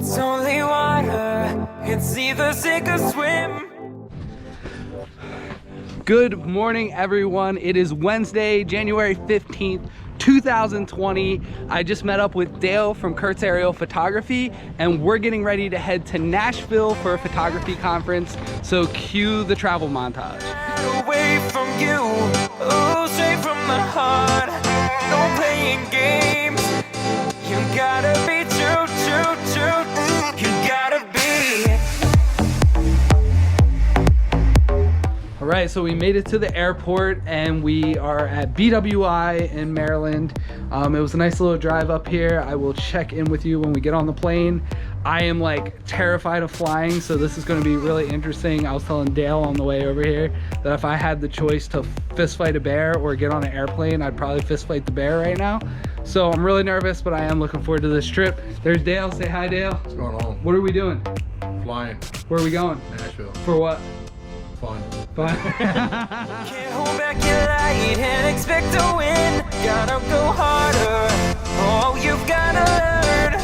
It's only water, it's either sink or swim. Good morning, everyone. It is Wednesday, January 15th, 2020. I just met up with Dale from Kurt's Aerial Photography, and we're getting ready to head to Nashville for a photography conference. So cue the travel montage. Away from you, oh, straight from the heart. No playing games. You gotta be true, true, true. You gotta be. All right, so we made it to the airport and we are at BWI in Maryland. It was a nice little drive up here. I will check in with you when we get on the plane. I am like terrified of flying, so this is going to be really interesting. I was telling Dale on the way over here that if I had the choice to fist fight a bear or get on an airplane, I'd probably fist fight the bear right now. So I'm really nervous, but I am looking forward to this trip. There's Dale. Say hi, Dale. What's going on? What are we doing? Flying. Where are we going? Nashville. For what? Fun. Fun. Can't hold back your light and expect to win. Gotta go harder. Oh, you've gotta learn.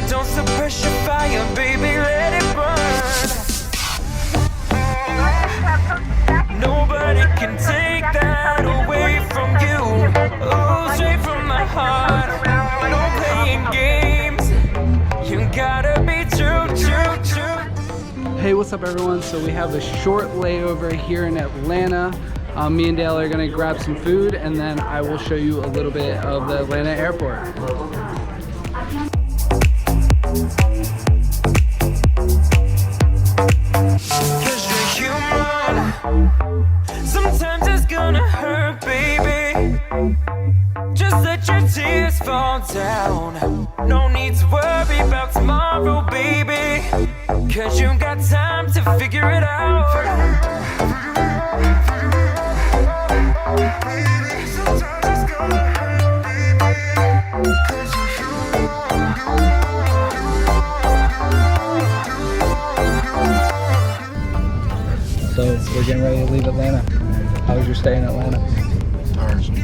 Don't suppress your fire, baby, let it burn. Nobody can take that away from you. Oh, straight from the heart. No playing games. You gotta be true, true, true. Hey, what's up, everyone? So we have a short layover here in Atlanta. Me and Dale are gonna grab some food, and then I will show you a little bit of the Atlanta airport. Cause you're human. Sometimes it's gonna hurt, baby. Just let your tears fall down. No need to worry about tomorrow, baby. Cause you got time to figure it out. Sometimes it's gonna hurt, baby. Cause you're So we're getting ready to leave Atlanta. How was your stay in Atlanta? Tiresome.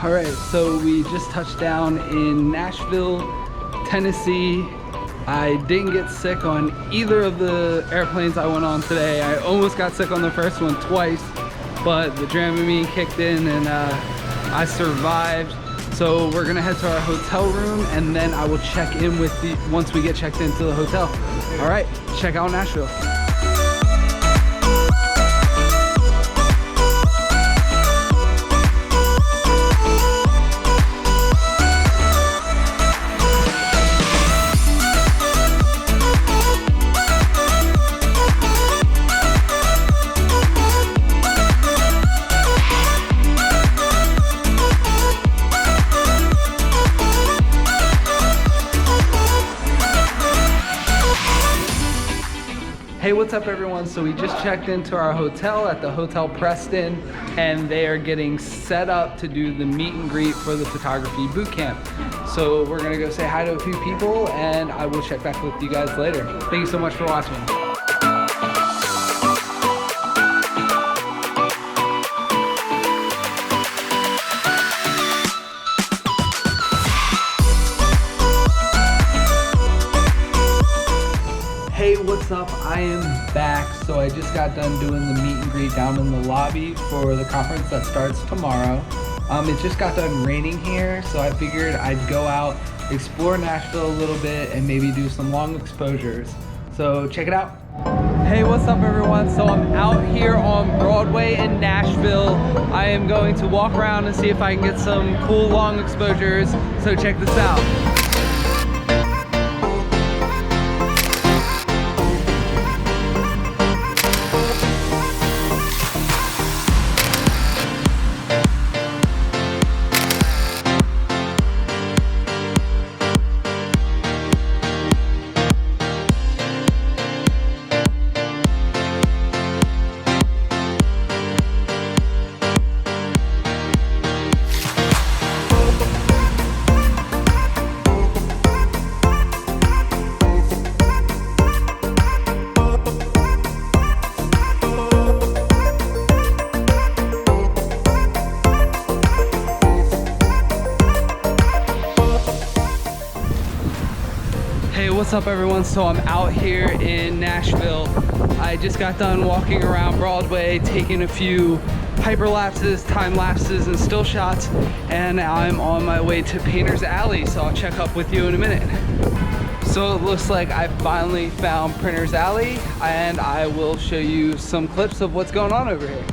All right, so we just touched down in Nashville, Tennessee. I didn't get sick on either of the airplanes I went on today. I almost got sick on the first one twice, but the Dramamine kicked in and I survived. So we're gonna head to our hotel room, and then I will check in with you once we get checked into the hotel. All right, check out Nashville. Hey, what's up, everyone? So we just checked into our hotel at the Hotel Preston, and they are getting set up to do the meet and greet for the photography boot camp. So we're gonna go say hi to a few people, and I will check back with you guys later. Thank you so much for watching. Hey, what's up? I am back. So I just got done doing the meet and greet down in the lobby for the conference that starts tomorrow. It just got done raining here, so I figured I'd go out, explore Nashville a little bit, and maybe do some long exposures. So check it out. Hey, what's up, everyone? So I'm out here on Broadway in Nashville. I am going to walk around and see if I can get some cool long exposures. So check this out. Hey, what's up everyone? So I'm out here in Nashville. I just got done walking around Broadway, taking a few hyperlapses, time lapses, and still shots, and I'm on my way to Painter's Alley, so I'll check up with you in a minute. So it looks like I finally found Painter's Alley, and I will show you some clips of what's going on over here.